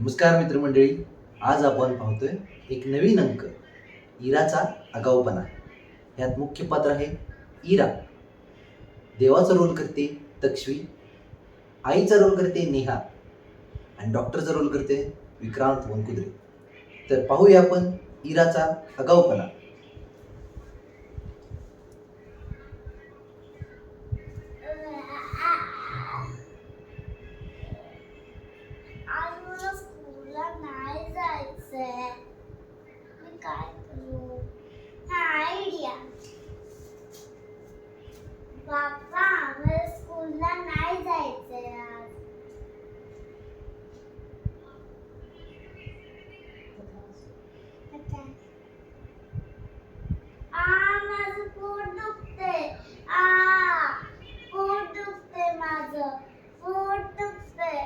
नमस्कार मित्रमंडळी. आज आपण पाहतोय एक नवीन अंक, इराचा आगाऊपणा. यात मुख्य पात्र आहे इरा. देवाचा रोल करते तक्ष्वी, आईचा रोल करते नेहा आणि डॉक्टरचा रोल करते विक्रांत वनकुद्रे. तर पाहूया आपण इराचा आगाऊपणा. आज मला स्कूलला नाही जायचंय. मी काय करू? हा आयडिया. बाप्पा, मला स्कूलला नाही जायचंय आज. माझं पोट दुखतंय. पोट दुखतंय माझं. पोट दुखतंय.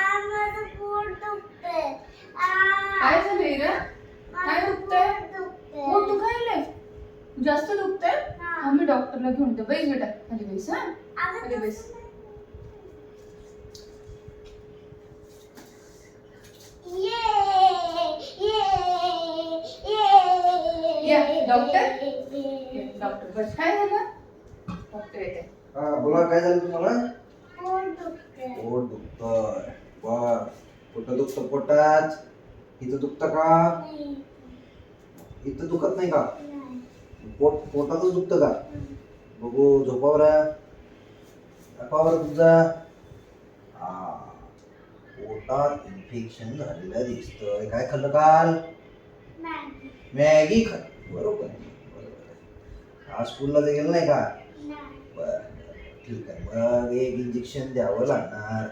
माझं पोट दुखतंय. काय झालं इरा? काय दुखतंय? पोट दुखायलंय? जास्त दुखतंय? आम्ही डॉक्टरला घेऊन येतो. बैस बेटा, खाली बैस. खाली बैस. या, डॉक्टर बस. काय झालं? डॉक्टर येते. बोला, काय झालं तुम्हाला? पोट दुखतंय. पोट दुखतंय. बर, कुठं दुखतं? पोटात? इथं दुखतं का? इथं दुखत नाही का? पोटातच दुखतं का? बघू, झोपावर दाखवावर तुमचा. पोटात इन्फेक्शन झालेलं दिसतंय. काय खाल्लं काल? मॅगी खाल्ली. बरोबर आहे. आज स्कूलला गेलं नाही का? बर, ठीक आहे. मग एक इंजेक्शन द्यावं लागणार.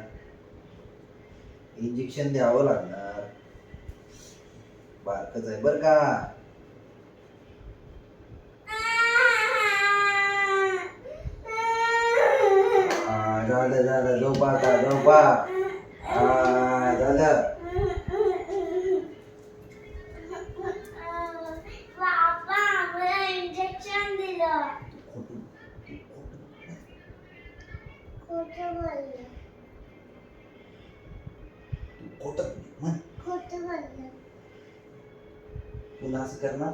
बारकच आहे बर का. झालं झोपा आता, झोपा. झालं. बाप्पा, मला इंजेक्शन दिलं. खोटं बोललं. खोटं बोललं. पुन्हा असं करणार?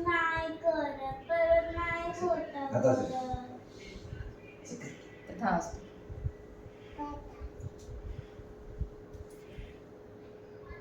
नाही करत, परत नाही खोटं आता असं. बोलत. इथं असतो. बाप्पा,